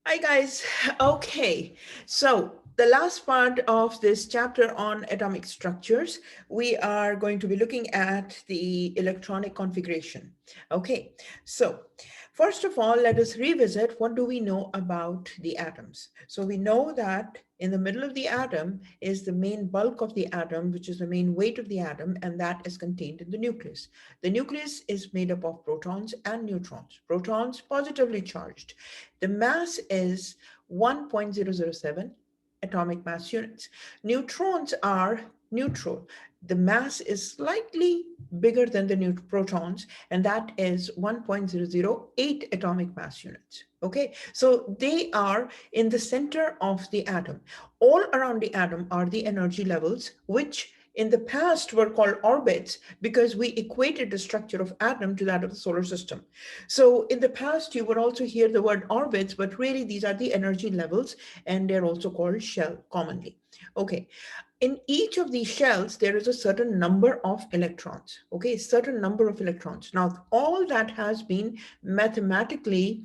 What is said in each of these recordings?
Hi guys. Okay, so the last part of this chapter on atomic structures, we are going to be looking at the electronic configuration. Okay, so first of all, let us revisit what do we know about the atoms. So we know that in the middle of the atom is the main bulk of the atom, which is the main weight of the atom, and that is contained in the nucleus. The nucleus is made up of protons and neutrons. Protons positively charged. The mass is 1.007 atomic mass units. Neutrons are neutral. The mass is slightly bigger than the protons, and that is 1.008 atomic mass units. Okay, so they are in the center of the atom. All around the atom are the energy levels, which in the past were called orbits because we equated the structure of atom to that of the solar system. So in the past, you would also hear the word orbits, but really these are the energy levels, and they're also called shell commonly. Okay, in each of these shells, there is a certain number of electrons, okay, certain number of electrons. Now, all that has been mathematically,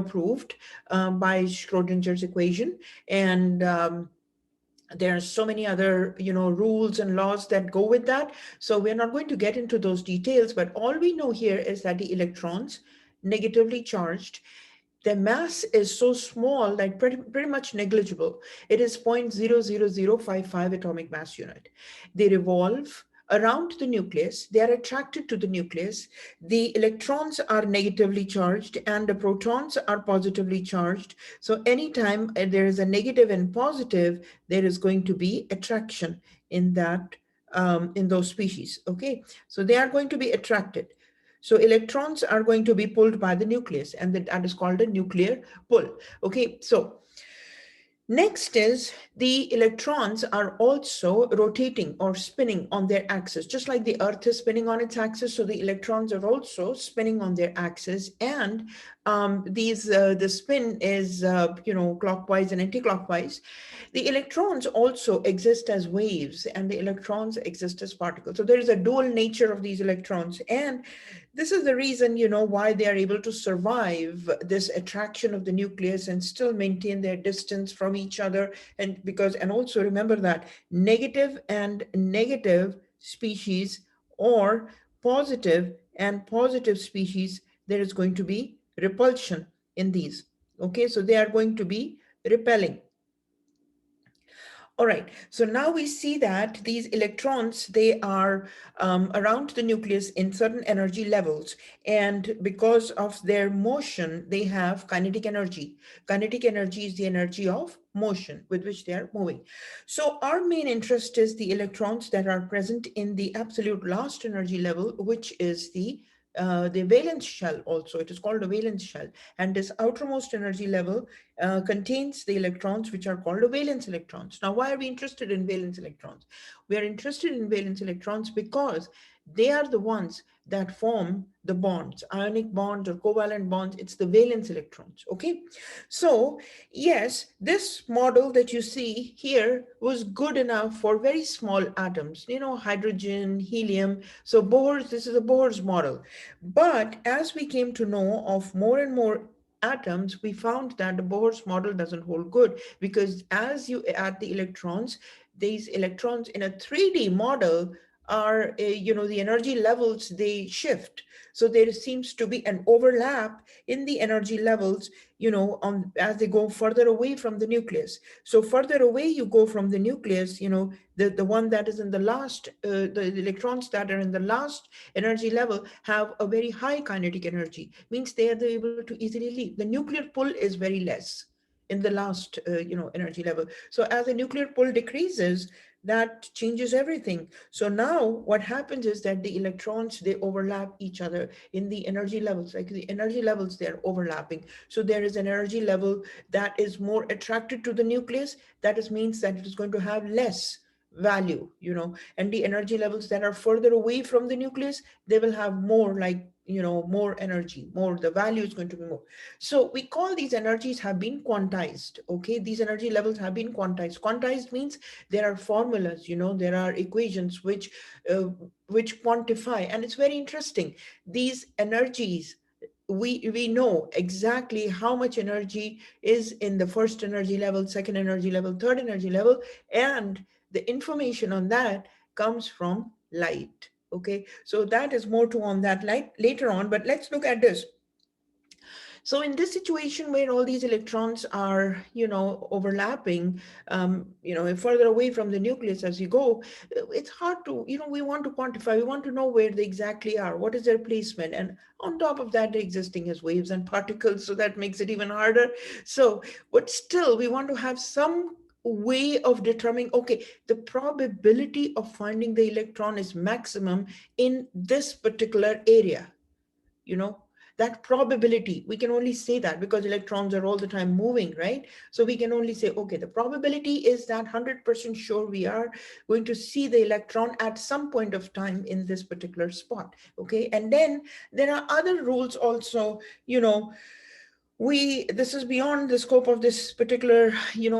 proved by Schrodinger's equation, and there are so many other, rules and laws that go with that. So we're not going to get into those details, but all we know here is that the electrons, negatively charged, their mass is so small that pretty much negligible. It is 0.00055 atomic mass unit. They revolve around the nucleus. They are attracted to the nucleus. The electrons are negatively charged and the protons are positively charged. So anytime there is a negative and positive, there is going to be attraction in that in those species. Okay, so they are going to be attracted. So electrons are going to be pulled by the nucleus, and that is called a nuclear pull. Okay, so next is the electrons are also rotating or spinning on their axis, just like the Earth is spinning on its axis. So the electrons are also spinning on their axis, and the spin is clockwise and anti-clockwise. The electrons also exist as waves, and the electrons exist as particles. So there is a dual nature of these electrons, and this is the reason, why they are able to survive this attraction of the nucleus and still maintain their distance from each other. And also remember that negative and negative species, or positive and positive species, there is going to be repulsion in these. Okay, so they are going to be repelling. All right, so now we see that these electrons, they are around the nucleus in certain energy levels. And because of their motion, they have kinetic energy. Kinetic energy is the energy of motion with which they are moving. So our main interest is the electrons that are present in the absolute last energy level, which is the valence shell. Also, it is called a valence shell, and this outermost energy level contains the electrons which are called the valence electrons. Now, why are we interested in valence electrons? We are interested in valence electrons because they are the ones that form the bonds, ionic bonds or covalent bonds. It's the valence electrons. Okay, so yes, this model that you see here was good enough for very small atoms, hydrogen, helium. So Bohr's, this is a Bohr's model. But as we came to know of more and more atoms, we found that the Bohr's model doesn't hold good, because as you add the electrons, these electrons in a 3D model are, the energy levels, they shift. So there seems to be an overlap in the energy levels, as they go further away from the nucleus. So further away you go from the nucleus, the one that is in the last, the electrons that are in the last energy level have a very high kinetic energy, means they are able to easily leave. The nuclear pull is very less in the last energy level. So as the nuclear pull decreases, that changes everything. So now what happens is that the electrons, they overlap each other in the energy levels. Like the energy levels, they're overlapping. So there is an energy level that is more attracted to the nucleus. That is, means that it is going to have less value, and the energy levels that are further away from the nucleus, they will have more, like, more energy, more, the value is going to be more. So we call these energies have been quantized. Okay, these energy levels have been quantized. Quantized means there are formulas, there are equations which quantify, and it's very interesting. These energies, we know exactly how much energy is in the first energy level, second energy level, third energy level, and the information on that comes from light. Okay, so that is more to on that light later on, but let's look at this. So in this situation where all these electrons are, overlapping, further away from the nucleus as you go, it's hard to, we want to quantify, we want to know where they exactly are, what is their placement. And on top of that, they're existing as waves and particles, so that makes it even harder. So, but still, we want to have some way of determining, okay, the probability of finding the electron is maximum in this particular area, you know that probability, we can only say that because electrons are all the time moving, right? So we can only say, okay, the probability is that 100% sure we are going to see the electron at some point of time in this particular spot. Okay, and then there are other rules also. This is beyond the scope of this particular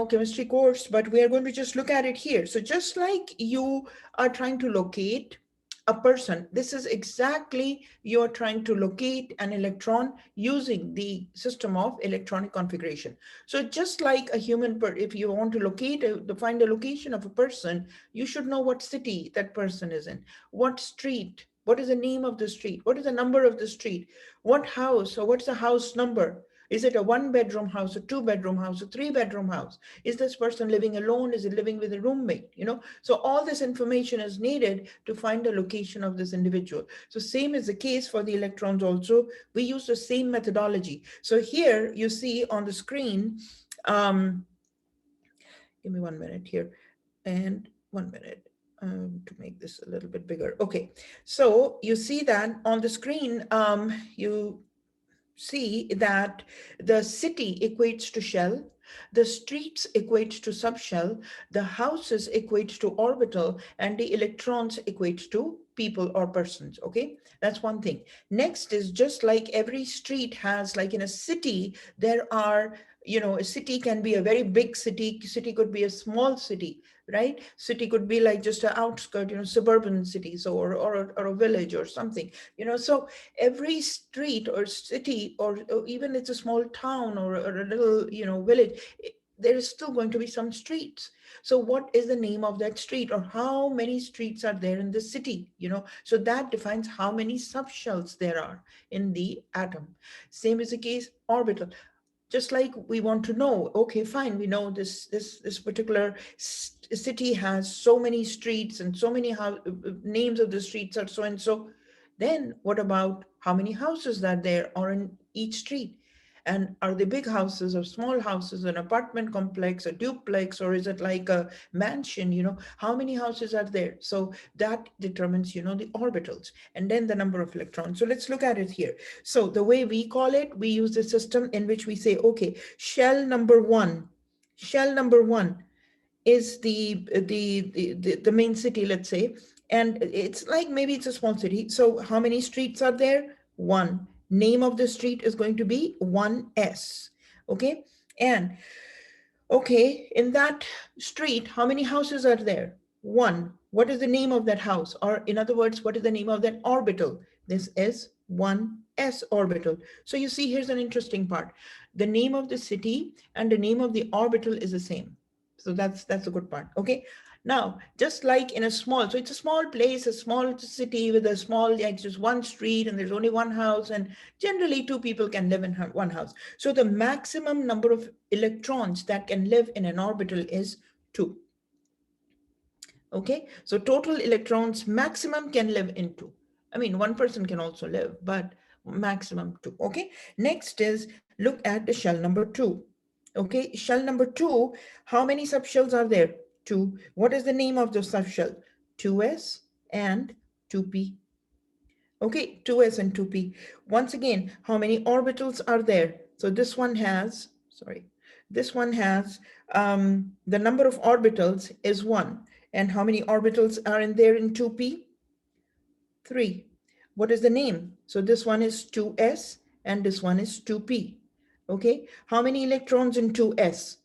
chemistry course, but we are going to just look at it here. So just like you are trying to locate a person, this is exactly you're trying to locate an electron using the system of electronic configuration. So just like a human, if you want to find a location of a person, you should know what city that person is in, what street, what is the name of the street, what is the number of the street, what house, or what's the house number. Is it a 1-bedroom house, a 2-bedroom house, a 3-bedroom house? Is this person living alone? Is it living with a roommate? So all this information is needed to find the location of this individual. So same is the case for the electrons also. We use the same methodology. So here you see on the screen, give me 1 minute here and 1 minute to make this a little bit bigger. Okay, so you see that on the screen, you see that the city equates to shell, the streets equate to subshell, the houses equate to orbital, and the electrons equate to people or persons. Okay, that's one thing. Next is, just like every street has, like in a city, there are, a city can be a very big city, city could be a small city, right? City could be like just an outskirt, suburban cities, or a village or something, so every street or city, or even it's a small town, or a little, village, there is still going to be some streets. So what is the name of that street, or how many streets are there in the city? So that defines how many subshells there are in the atom. Same is the case orbital. Just like we want to know, okay, fine, we know this particular city has so many streets, and so many names of the streets are so and so. Then what about how many houses are there or in each street? And are they big houses or small houses, an apartment complex, a duplex, or is it like a mansion? How many houses are there? So that determines, the orbitals, and then the number of electrons. So let's look at it here. So the way we call it, we use the system in which we say, okay, shell number one is the main city, let's say, and it's like, maybe it's a small city. So how many streets are there? One. Name of the street is going to be 1S. Okay, and okay, in that street, how many houses are there? One. What is the name of that house? Or in other words, what is the name of that orbital? This is 1s orbital. So you see, here's an interesting part. The name of the city and the name of the orbital is the same. So that's a good part. Okay. Now, just like in a small, so it's a small place, a small city with a small, like just one street, and there's only one house, and generally two people can live in one house. So the maximum number of electrons that can live in an orbital is 2. Okay, so total electrons maximum can live in 2. I mean, one person can also live, but maximum 2. Okay, next is look at the shell number 2. Okay, shell number 2, how many subshells are there? 2. What is the name of the subshell? 2s and 2p. Okay, 2s and 2p. Once again, how many orbitals are there? So this one has, the number of orbitals is 1. And how many orbitals are in there in 2p? 3. What is the name? So this one is 2s and this one is 2p. Okay, how many electrons in 2s?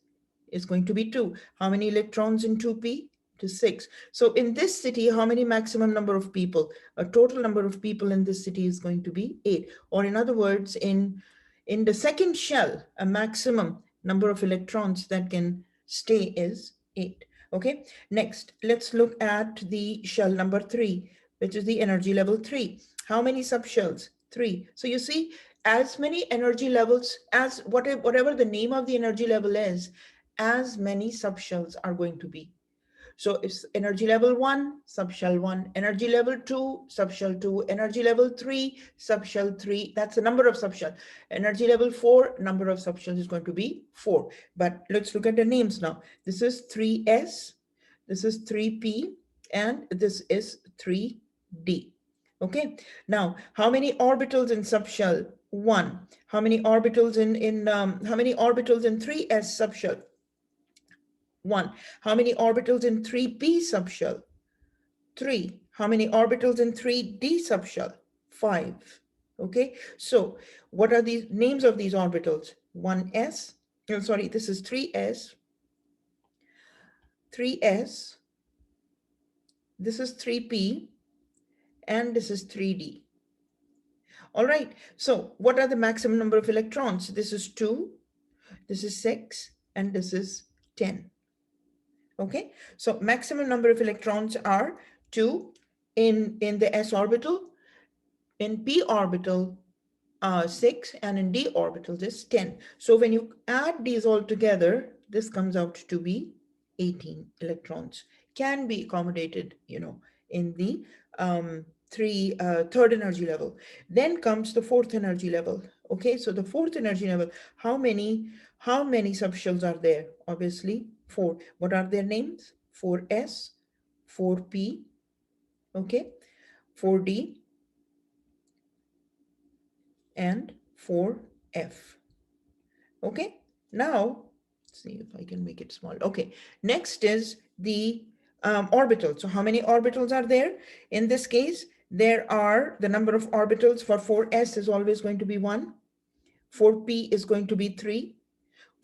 Is going to be 2. How many electrons in 2p? to 6. So in this city, how many maximum number of people? A total number of people in this city is going to be 8. Or in other words, in the second shell, a maximum number of electrons that can stay is 8. Okay, next, let's look at the shell number 3, which is the energy level 3. How many subshells? 3. So you see, as many energy levels, as whatever the name of the energy level is, as many subshells are going to be. So it's energy level 1, subshell 1, energy level 2, subshell 2, energy level 3, subshell 3. That's the number of subshell. Energy level 4, number of subshells is going to be 4. But let's look at the names now. This is 3s, this is 3p, and this is 3d. Okay. Now, how many orbitals in subshell? 1. How many orbitals in 3s subshell? 1. How many orbitals in 3p subshell? 3. How many orbitals in 3d subshell? 5. Okay, so what are the names of these orbitals? 1s, oh, sorry, this is 3s, 3s, this is 3p, and this is 3d. All right, so what are the maximum number of electrons? This is 2, this is 6, and this is 10. Okay, so maximum number of electrons are 2 in the s orbital, in p orbital 6, and in d orbital is 10. So when you add these all together, this comes out to be 18 electrons. Can be accommodated, in the third energy level. Then comes the fourth energy level. Okay, so the fourth energy level, how many subshells are there? Obviously 4. What are their names? 4s, 4p, okay, 4d, and 4f. Okay, now let's see if I can make it small. Okay, next is the orbitals. So how many orbitals are there? In this case, there are the number of orbitals for 4s is always going to be 1, 4p is going to be 3,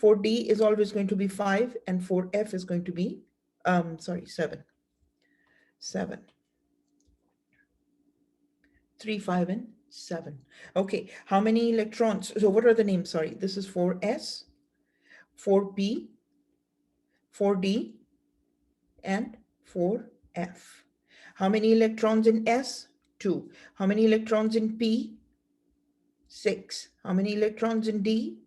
4d is always going to be 5, and 4f is going to be 7. 3, 5, and 7. Okay, how many electrons? So what are the names? Sorry, this is 4s, 4p, 4d, and 4f. How many electrons in s? 2. How many electrons in p? 6. How many electrons in d?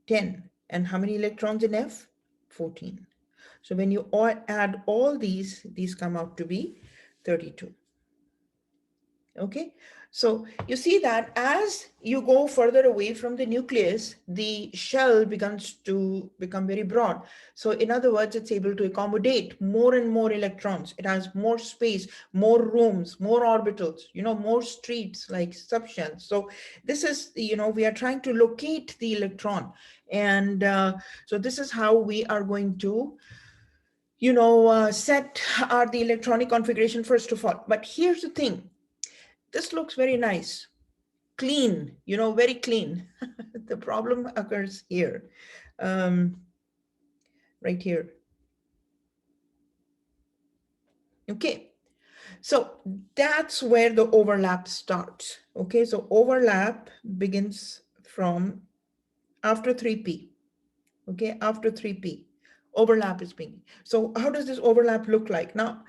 10. And how many electrons in f? 14. So when you add all these come out to be 32. Okay, so you see that as you go further away from the nucleus, the shell begins to become very broad. So in other words, it's able to accommodate more and more electrons. It has more space, more rooms, more orbitals, more streets like subshells. So this is, we are trying to locate the electron. And so this is how we are going to set the electronic configuration first of all. But here's the thing. This looks very nice, clean, very clean. The problem occurs here, right here. Okay, so that's where the overlap starts. Okay, so overlap begins from after 3p. Okay, after 3p, overlap is beginning. So how does this overlap look like? Now,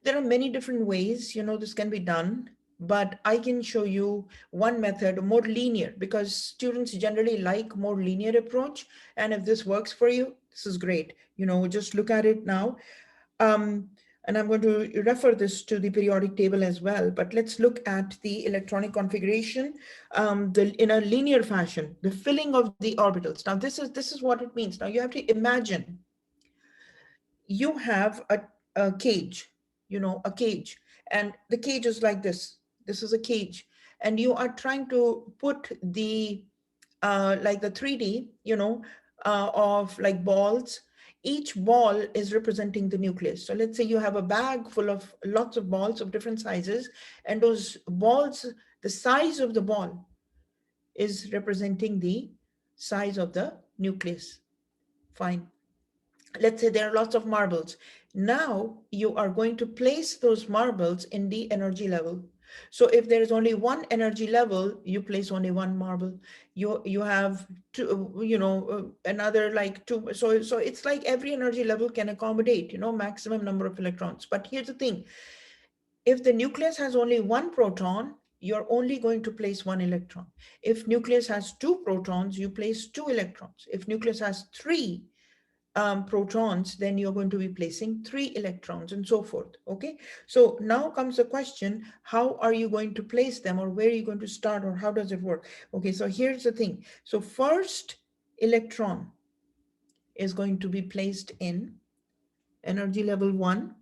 there are many different ways, this can be done. But I can show you one method, more linear, because students generally like more linear approach. And if this works for you, this is great. Just look at it now. And I'm going to refer this to the periodic table as well. But let's look at the electronic configuration in a linear fashion, the filling of the orbitals. Now, this is what it means. Now, you have to imagine you have a cage, a cage, and the cage is like this. This is a cage, and you are trying to put the like the 3D, of like balls. Each ball is representing the nucleus. So let's say you have a bag full of lots of balls of different sizes, and those balls, the size of the ball is representing the size of the nucleus. Fine. let's say there are lots of marbles. Now you are going to place those marbles in the energy level. So if there is only one energy level, you place only one marble. You have two, another like two. So it's like every energy level can accommodate, maximum number of electrons. But here's the thing: if the nucleus has only one proton, you're only going to place one electron. If nucleus has two protons, you place two electrons. If nucleus has three protons, then you're going to be placing three electrons and so forth. Okay, so now comes the question: how are you going to place them, or where are you going to start, or how does it work? Okay, so here's the thing. So first electron is going to be placed in energy level 1,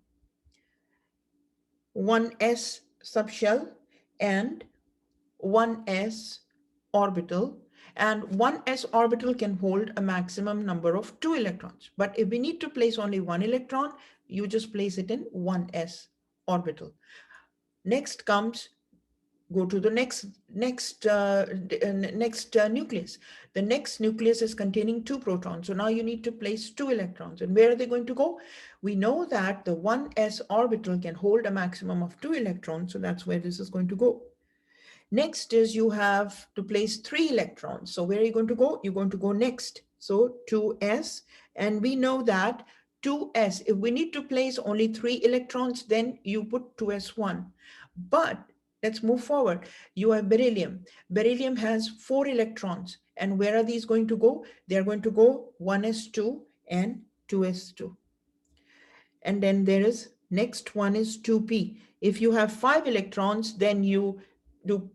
1s subshell, and 1s orbital, and 1s orbital can hold a maximum number of 2 electrons. But if we need to place only one electron, you just place it in 1s orbital. Next comes, go to the next nucleus. The next nucleus is containing 2 protons. So now you need to place 2 electrons. And where are they going to go? We know that the 1s orbital can hold a maximum of 2 electrons. So that's where this is going to go. Next is you have to place 3 electrons. So where are you going to go? You're going to go next. So 2s, and we know that 2s, if we need to place only 3 electrons, then you put 2s1. But let's move forward. You have beryllium. Beryllium has 4 electrons. And where are these going to go? They're going to go 1s2 and 2s2. And then there is, next one is 2p. If you have 5 electrons, then you do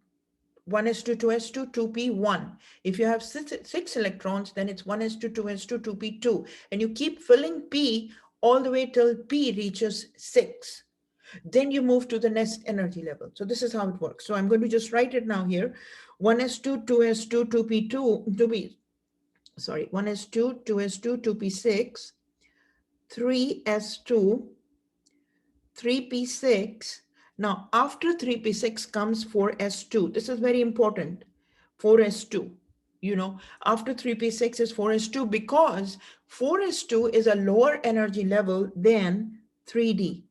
1s2, 2s2, 2p, 1. If you have six electrons, then it's 1s2, 2s2, 2p, 2. And you keep filling p all the way till p reaches 6. Then you move to the next energy level. So this is how it works. So I'm going to just write it now here. 1s2, 2s2, 2p, sorry, 1s2, 2s2, 2p6, 3s2, 3p6. Now, after 3p6 comes 4s2. This is very important. 4s2. After 3p6 is 4s2, because 4s2 is a lower energy level than 3d.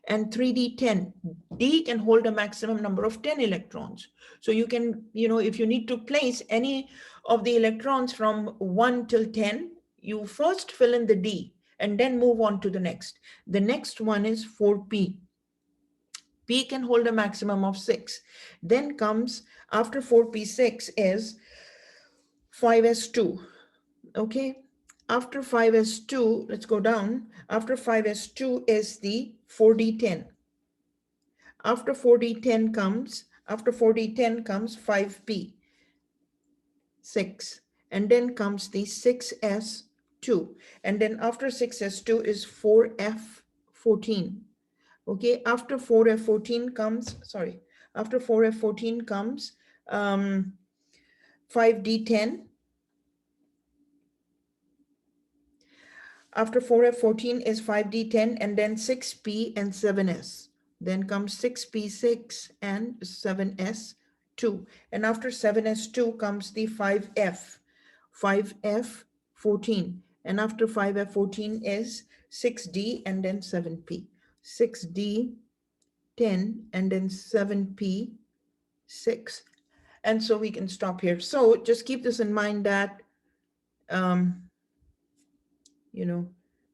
And 3d10. D can hold a maximum number of 10 electrons. So you can, if you need to place any of the electrons from 1 till 10, you first fill in the D and then move on to the next. The next one is 4p. P can hold a maximum of 6. Then comes, after 4p6 is 5s2. Okay. After 5s2, let's go down. After 5s2 is the 4d10. After 4d10 comes, 5p, 6. And then comes the 6s2. And then after 6s2 is 4f14. Okay, after 4f14 comes, after 4f14 comes 5d10. After 4f14 is 5d10, and then 6p and 7s. Then comes 6p6 and 7s2. And after 7s2 comes the 5f14. And after 5f14 is 6d and then 7p. 6d, 10, and then 7p, 6. And so we can stop here. So just keep this in mind that,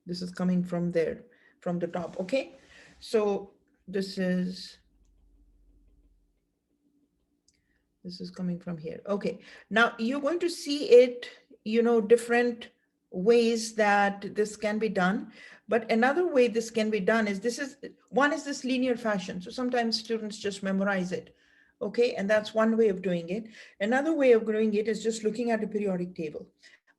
this is coming from there, from the top. Okay. So this is coming from here. Okay. Now you're going to see it, different ways that this can be done. But another way this can be done is one is this linear fashion. So sometimes students just memorize it. Okay. And that's one way of doing it. Another way of doing it is just looking at a periodic table.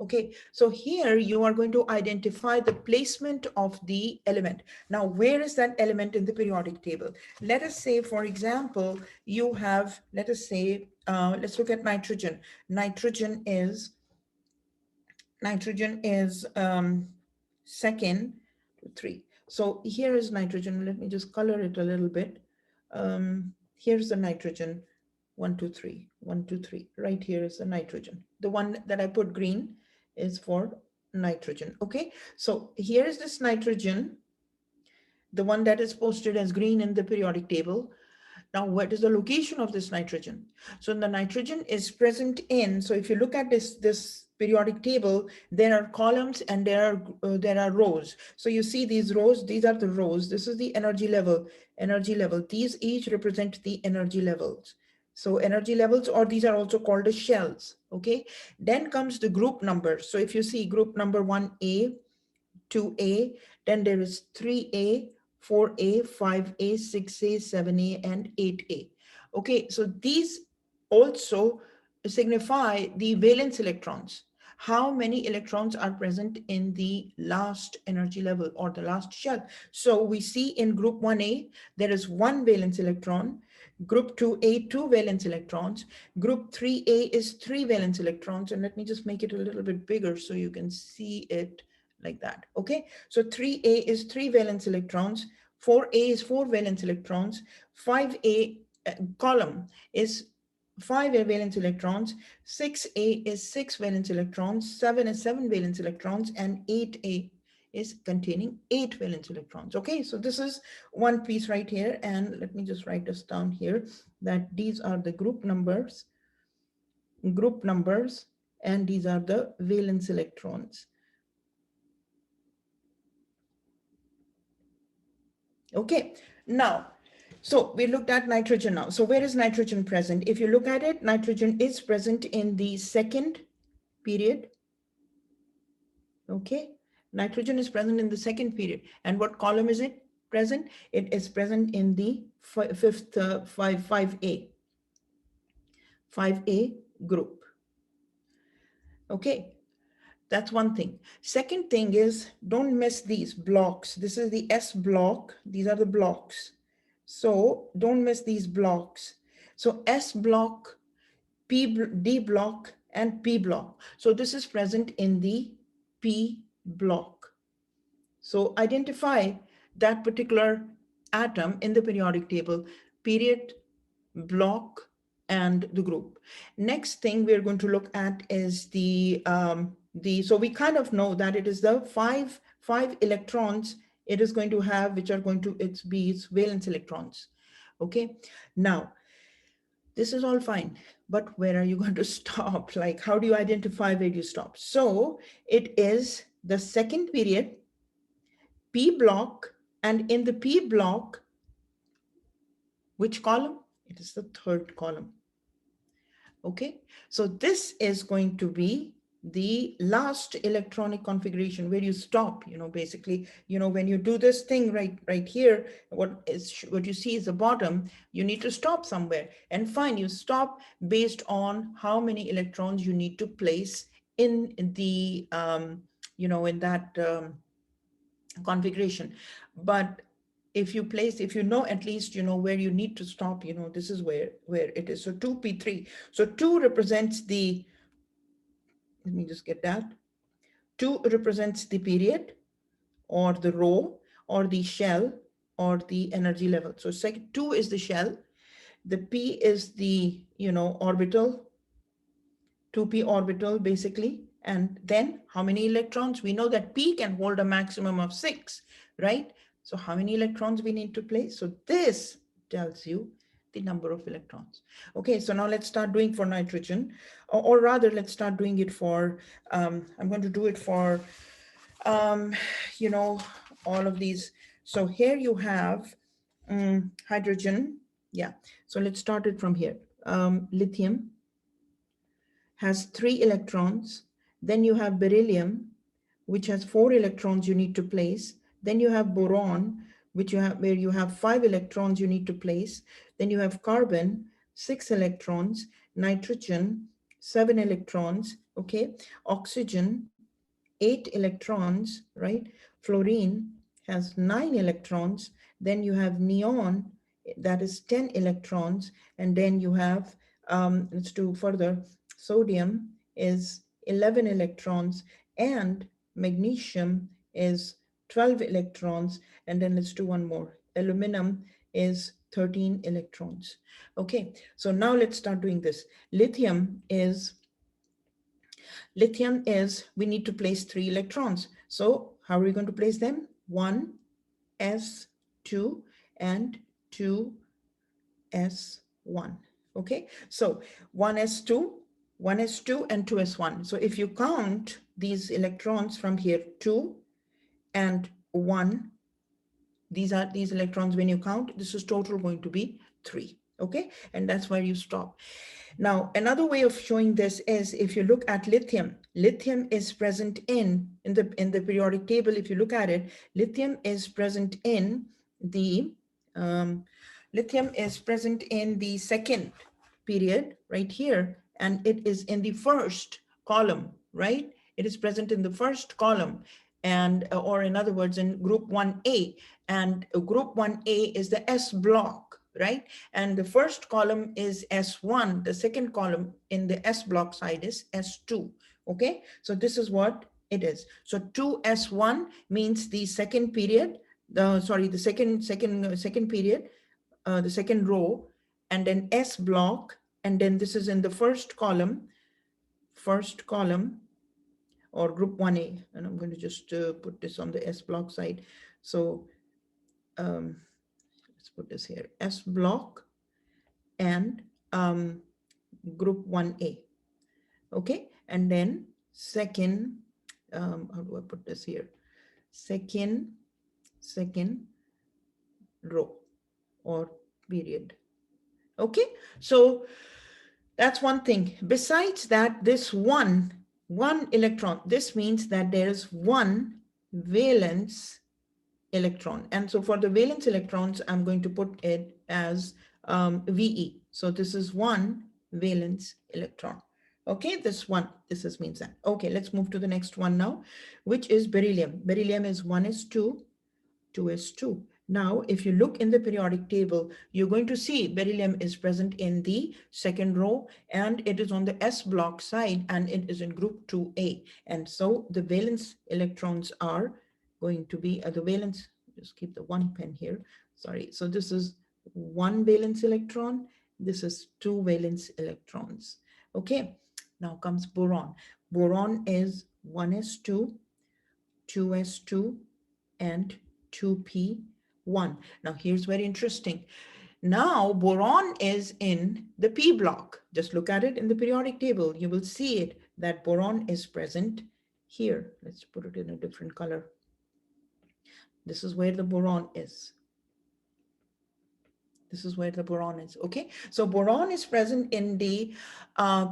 Okay, so here you are going to identify the placement of the element. Now, where is that element in the periodic table? Let us say, for example, you have, let's look at nitrogen. Nitrogen is second to 3. So here is nitrogen. Let me just color it a little bit. Here's the nitrogen. 1, 2, 3, 1, 2, 3. Right here is the nitrogen. The one that I put green is for nitrogen. Okay, so here is this nitrogen, the one that is posted as green in the periodic table. Now, what is the location of this nitrogen? So the nitrogen is present in, so if you look at this periodic table, there are columns and there are rows. So you see these rows, these are the rows. This is the energy level, energy level. These each represent the energy levels. So energy levels, or these are also called as shells, okay? Then comes the group number. So if you see group number 1A, 2A, then there is 3A, 4A, 5A, 6A, 7A, and 8A. Okay, so these also signify the valence electrons. How many electrons are present in the last energy level or the last shell? So we see in group 1A, there is one valence electron. Group 2A, two valence electrons. Group 3A is three valence electrons. And let me just make it a little bit bigger so you can see it like that. Okay, so 3A is three valence electrons, 4A is four valence electrons, 5A column is five valence electrons, 6A is six valence electrons, 7 is seven valence electrons, and 8A is containing eight valence electrons. Okay, so this is one piece right here, and let me just write this down here, that these are the group numbers, and these are the valence electrons. Okay, now, so we looked at nitrogen now. So where is nitrogen present? If you look at it, nitrogen is present in the second period. Okay, nitrogen is present in the second period. And what column is it present? It is present in the fifth, 5A group. Okay, that's one thing. Second thing is, don't miss these blocks. This is the S block. These are the blocks. So don't miss these blocks. So S block, D block, and P block. So this is present in the P block. So identify that particular atom in the periodic table, period, block, and the group. Next thing we're going to look at is so we kind of know that it is the five electrons it is going to have, which are going to be its valence electrons. Okay, now this is all fine, but where are you going to stop? Like, how do you identify where you stop? So it is the second period, P block, and in the P block, which column? It is the third column. Okay, so this is going to be the last electronic configuration where you stop, basically, when you do this thing right here, what you see is the bottom, you need to stop somewhere, and fine, you stop based on how many electrons you need to place in the, in that configuration. But if you know at least, where you need to stop, this is where it is. So 2p3. So 2 represents the, let me just get that. 2 represents the period or the row or the shell or the energy level. So 2 is the shell. The p is the, orbital, 2p orbital basically. And then how many electrons? We know that p can hold a maximum of 6, right? So how many electrons we need to place? So this tells you the number of electrons. Okay, so now let's start doing for nitrogen, or rather let's start doing it for, I'm going to do it for, all of these. So here you have hydrogen. Yeah, so let's start it from here. Lithium has 3 electrons. Then you have beryllium, which has 4 electrons you need to place. Then you have boron, where you have 5 electrons you need to place. Then you have carbon, 6 electrons, nitrogen, 7 electrons, okay? Oxygen, 8 electrons, right? Fluorine has 9 electrons. Then you have neon, that is 10 electrons. And then you have, let's do further, sodium is 11 electrons, and magnesium is 12 electrons. And then let's do one more. Aluminum is 13 electrons. Okay, so now let's start doing this. Lithium is Lithium is, we need to place 3 electrons. So how are we going to place them? 1, S2 and 2, S1. Okay, so 1s2, 1s2 and 2s1. So if you count these electrons from here, 2 and 1, these are these electrons. When you count, this is total going to be 3. Okay, and that's where you stop. Now, another way of showing this is if you look at lithium, lithium is present in the periodic table. If you look at it, lithium is present in the second period right here, and it is in the first column, right? It is present in the first column, and or in other words, in group 1A, and group 1A is the S block, right? And the first column is S1, the second column in the S block side is S2, okay? So this is what it is. So 2S1 means the second period, the second period, the second row, and then S block, and then this is in the first column, or group 1A, and I'm going to just put this on the S block side. So let's put this here, S block and group 1A, okay? And then second, how do I put this here? Second row or period, okay? So that's one thing. Besides that, this one electron, this means that there is one valence electron. And so for the valence electrons, I'm going to put it as VE. So this is one valence electron. Okay, this means that. Okay, let's move to the next one now, which is beryllium. Beryllium is 1s2, 2s2. Now, if you look in the periodic table, you're going to see beryllium is present in the second row, and it is on the S block side, and it is in group 2A. And so the valence electrons are going to be the valence, just keep the one pen here, sorry. So this is one valence electron, this is 2 valence electrons. Okay, now comes boron. Boron is 1s2, 2s2, and 2p1. Now here's very interesting. Now boron is in the P block. Just look at it in the periodic table. You will see it that boron is present here. Let's put it in a different color. This is where the boron is. This is where the boron is, okay? So boron is present in the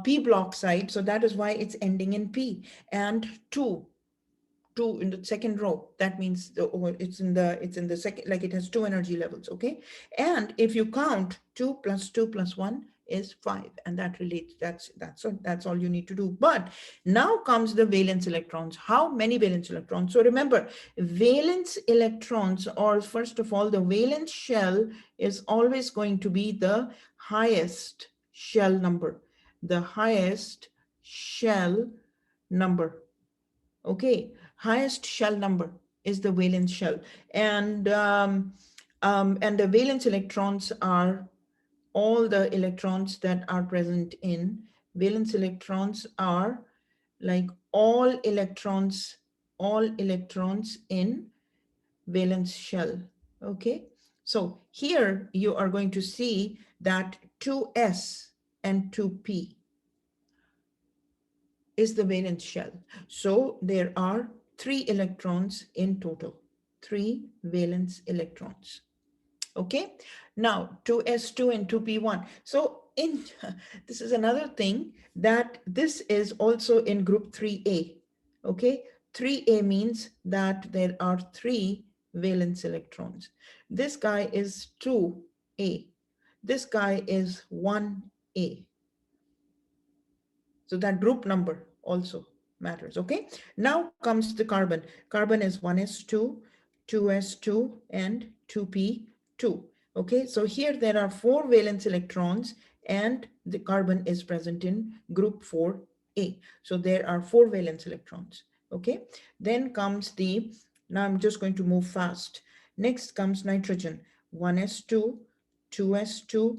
P block side, so that is why it's ending in P. And 2 in the second row, that means it's in the second, like it has 2 energy levels, okay? And if you count 2 plus 2 plus 1 is 5, and that relates, that's all you need to do. But now comes the valence electrons. How many valence electrons? So remember, valence electrons, or first of all, the valence shell is always going to be the highest shell number, the highest shell number. Okay, highest shell number is the valence shell, and the valence electrons are all the electrons that are present in valence electrons are like all electrons in valence shell. Okay, so here you are going to see that 2s and 2p is the valence shell. So there are 3 electrons in total, 3 valence electrons. Okay, now 2s2 and 2p1. So this is another thing, that this is also in group 3a. Okay, 3a means that there are 3 valence electrons. This guy is 2a. This guy is 1a. So that group number also matters, okay? Now comes the carbon. Carbon is 1s2, 2s2, and 2p2, okay? So here there are 4 valence electrons, and the carbon is present in group 4a. So there are 4 valence electrons, okay? Then comes now I'm just going to move fast. Next comes nitrogen, 1s2, 2s2,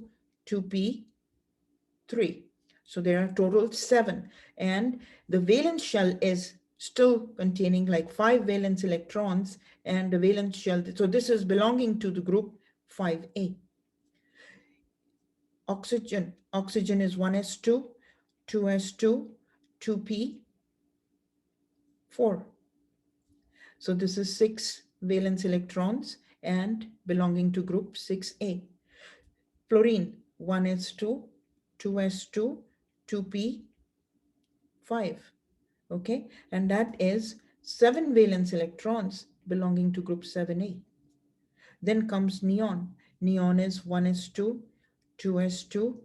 2p3. So there are total 7. And the valence shell is still containing like 5 valence electrons, and the valence shell, so this is belonging to the group 5A. Oxygen is 1s2, 2s2, 2p, 4. So this is 6 valence electrons and belonging to group 6A. Fluorine, 1s2, 2s2, 2p, 5. Okay, and that is 7 valence electrons belonging to group 7A. Then comes neon. Neon is 1s2, 2s2,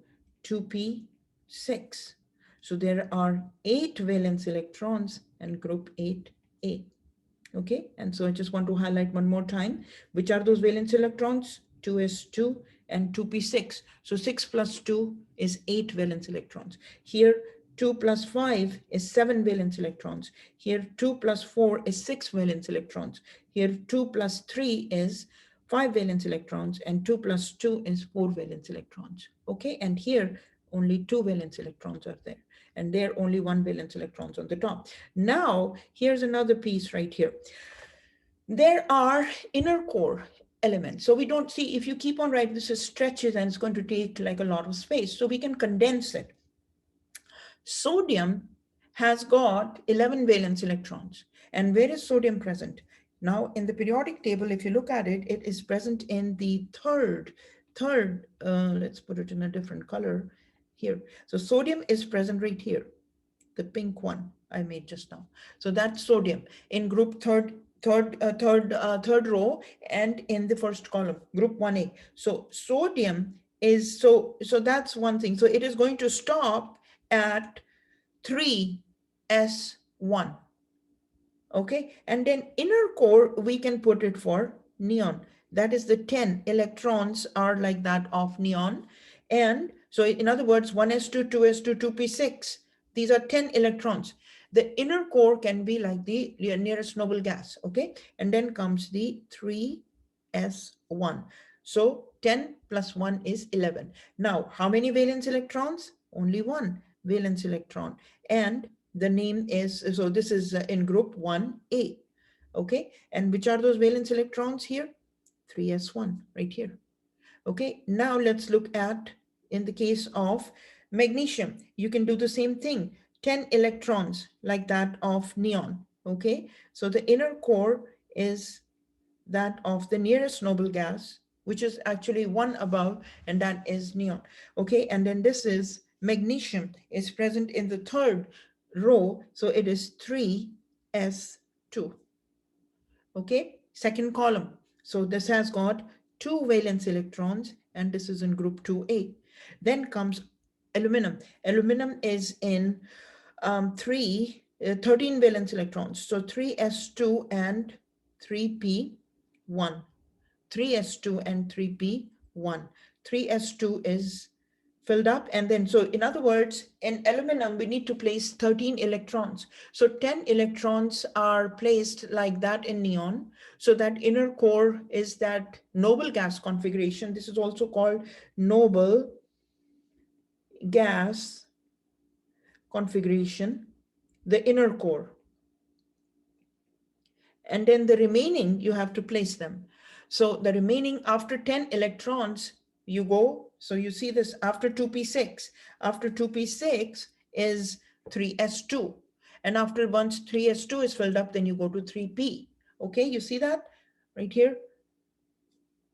2p, 6. So there are 8 valence electrons in group 8A. Okay, and so I just want to highlight one more time, which are those valence electrons? 2s2 and 2p6. So 6 plus 2 is 8 valence electrons. Here 2 plus 5 is 7 valence electrons. Here 2 plus 4 is 6 valence electrons. Here 2 plus 3 is 5 valence electrons, and 2 plus 2 is 4 valence electrons. Okay, and here only 2 valence electrons are there, and there only 1 valence electrons on the top. Now, here's another piece right here. There are inner core elements. So we don't see, if you keep on writing, this is stretches and it's going to take like a lot of space. So we can condense it. Sodium has got 11 valence electrons. And where is sodium present? Now in the periodic table, if you look at it, it is present in the third, let's put it in a different color here. So sodium is present right here, the pink one I made just now. So that's sodium in group third row and in the first column, group 1A. So sodium is, so that's one thing. So it is going to stop at 3s1. Okay, and then inner core, we can put it for neon. That is the 10 electrons are like that of neon. And so in other words, 1s2, 2s2, 2p6, these are 10 electrons. The inner core can be like the nearest noble gas, okay? And then comes the 3s1. So 10 plus 1 is 11. Now, how many valence electrons? Only one valence electron. And the name is, so this is in group 1A, okay? And which are those valence electrons here? 3s1 right here. Okay, now let's look at, in the case of magnesium, you can do the same thing, 10 electrons like that of neon, okay? So the inner core is that of the nearest noble gas, which is actually one above, and that is neon, okay? And then this is magnesium is present in the third row, so it is 3s2, okay? Second column, so this has got 2 valence electrons, and this is in group 2A. Then comes aluminum. Aluminum is in 13 valence electrons, so 3s2 and 3p1. 3s2 and 3p1. 3s2 is filled up, and then, so in other words, in aluminum we need to place 13 electrons. So 10 electrons are placed like that in neon. So that inner core is that noble gas configuration. This is also called noble gas configuration, the inner core. And then the remaining, you have to place them. So the remaining, after 10 electrons, you go, so you see this after 2p6. After 2p6 is 3s2. And after once 3s2 is filled up, then you go to 3p. Okay, you see that right here?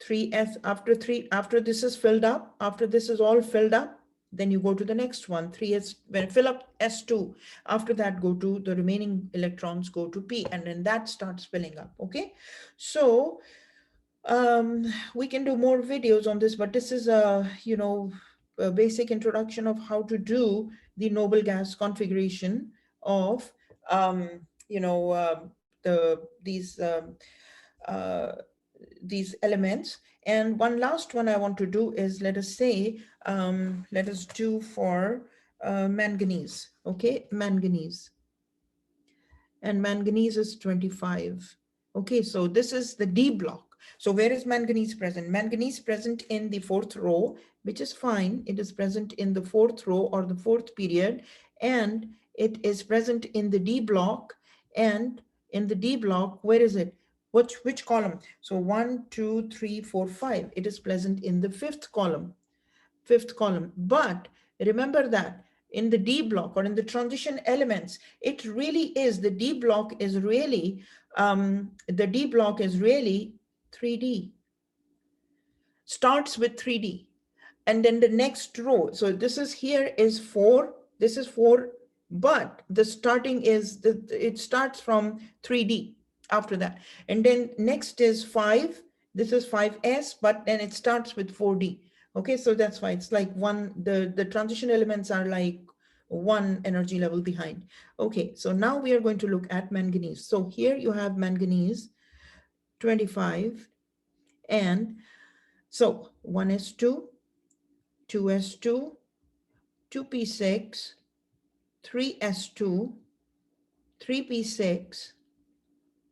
3s, after this is filled up, after this is all filled up, then you go to the next one, 3s, when fill up s2, after that go to the remaining electrons, go to p, and then that starts filling up, okay? So we can do more videos on this, but this is a, you know, a basic introduction of how to do the noble gas configuration of, you know, uh, these elements. And one last one I want to do is, let us say, let us do for manganese, okay, manganese. And manganese is 25. Okay, so this is the D block. So where is manganese present? Manganese present in the fourth row, which is fine. It is present in the fourth row or the fourth period, and it is present in the D block. And in the D block, where is it? Which column? So 1, 2, 3, 4, 5. It is present in the fifth column. But remember that in the D block or in the transition elements, it really is the D block is really 3D, starts with 3D. And then the next row, so this is here is 4, this is 4, but the starting is it starts from 3D after that. And then next is 5, this is 5s, but then it starts with 4D. Okay, so that's why it's like the transition elements are like one energy level behind. Okay, so now we are going to look at manganese. So here you have manganese 25, and so 1s2, 2s2, 2p6, 3s2, 3p6,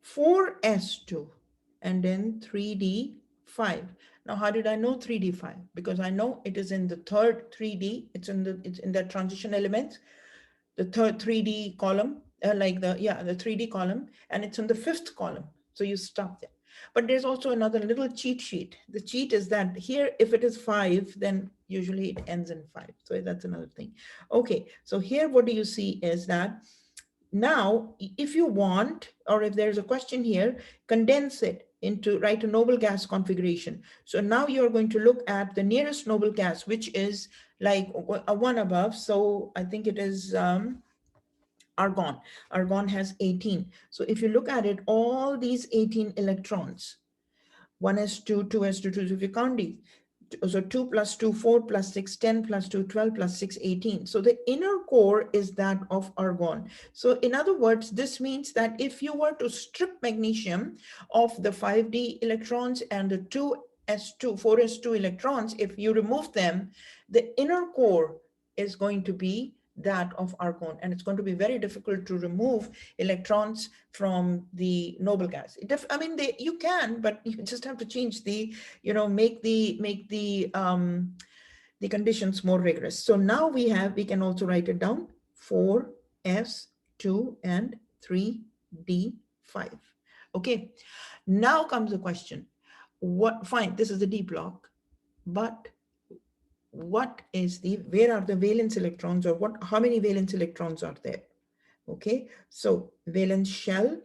4s2, and then 3d5. Now, how did I know 3d5? Because I know it is in the third 3d, it's in that transition element, the third 3d column, the 3d column, and it's in the fifth column. So you stop there. But there's also another little cheat sheet. The cheat is that here, if it is 5, then usually it ends in 5. So that's another thing. Okay, so here what do you see is that now, if you want, or if there's a question here, condense it into, write a noble gas configuration. So now you're going to look at the nearest noble gas, which is like a one above. So I think it is argon. Argon has 18. So if you look at it, all these 18 electrons, 1s2, 2s2, 2, if you count these, so 2 plus 2, 4 plus 6, 10 plus 2, 12 plus 6, 18. So the inner core is that of argon. So in other words, this means that if you were to strip magnesium of the 5d electrons and the 2s2, 4s2 electrons, if you remove them, the inner core is going to be that of argon, and it's going to be very difficult to remove electrons from the noble gas. I mean, you can, but you just have to change the, make the conditions more rigorous. So now we can also write it down: 4s2 and 3d5. Okay, now comes the question. Fine, this is the D block, but where are the valence electrons, or how many valence electrons are there? Okay, so valence shell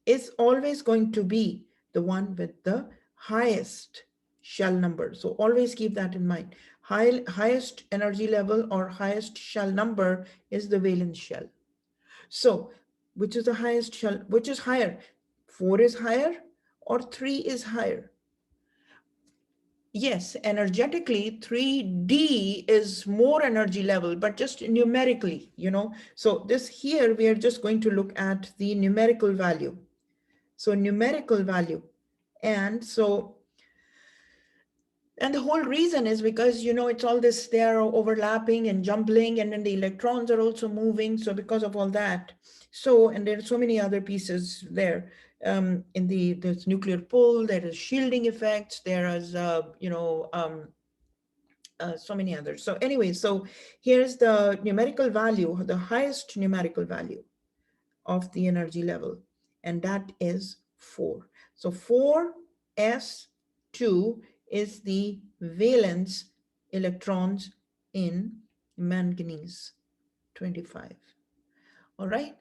is always going to be the one with the highest shell number. So always keep that in mind. Highest energy level or highest shell number is the valence shell. So which is the highest shell? Which is higher? 4 is higher or 3 is higher? Yes, energetically, 3D is more energy level, but just numerically, So this here, we are just going to look at the numerical value. So numerical value. And the whole reason is because, it's all this, they are overlapping and jumbling, and then the electrons are also moving. So because of all that, and there are so many other pieces there. In there's nuclear pull, there is shielding effects, there is, so many others. So anyway, so here's the numerical value, the highest numerical value of the energy level, and that is 4. So 4s2 is the valence electrons in manganese 25. All right.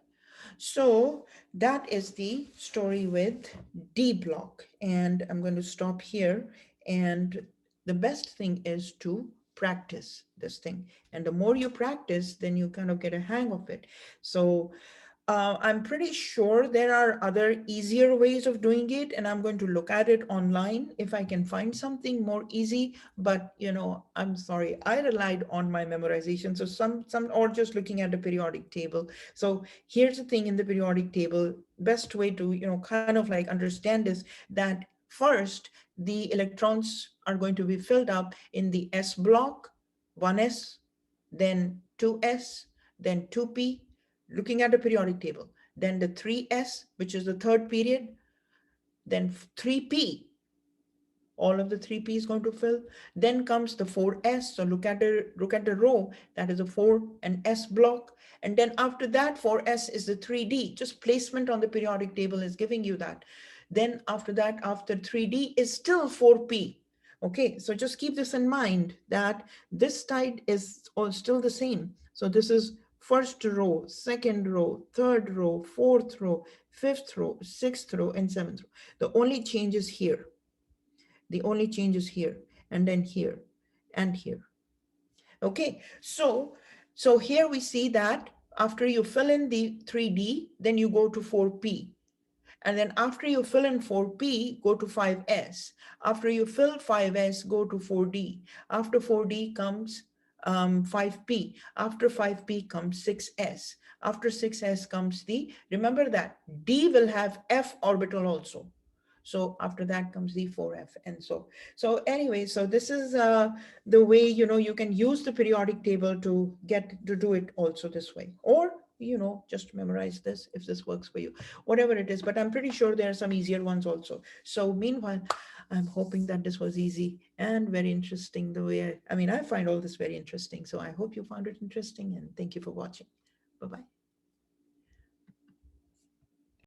So that is the story with D block, and I'm going to stop here. And the best thing is to practice this thing, and the more you practice, then you kind of get a hang of it. So I'm pretty sure there are other easier ways of doing it, and I'm going to look at it online if I can find something more easy. But I'm sorry, I relied on my memorization. So some or just looking at the periodic table. So here's the thing in the periodic table. Best way to kind of like understand is that first the electrons are going to be filled up in the S block, 1s, then 2s, then 2p. Looking at the periodic table, then the 3s, which is the third period, then 3p, all of the 3p is going to fill. Then comes the 4s. So look at the row, that is a 4 and s block. And then after that, 4s is the 3d. Just placement on the periodic table is giving you that. Then after that, after 3d is still 4p. Okay, so just keep this in mind that this side is all still the same. So this is first row, second row, third row, fourth row, fifth row, sixth row, and seventh row. The only change is here. The only change is here, and then here, and here. Okay, so here we see that after you fill in the 3D, then you go to 4P. And then after you fill in 4P, go to 5S. After you fill 5S, go to 4D. After 4D comes 5P. After 5P comes 6S. After 6S comes D. Remember that D will have F orbital also. So after that comes the 4F. And so anyway, so this is the way, you can use the periodic table to get to do it also this way. Or, just memorize this if this works for you, whatever it is. But I'm pretty sure there are some easier ones also. So meanwhile, I'm hoping that this was easy and very interesting the way I find all this very interesting. So I hope you found it interesting, and thank you for watching. Bye-bye.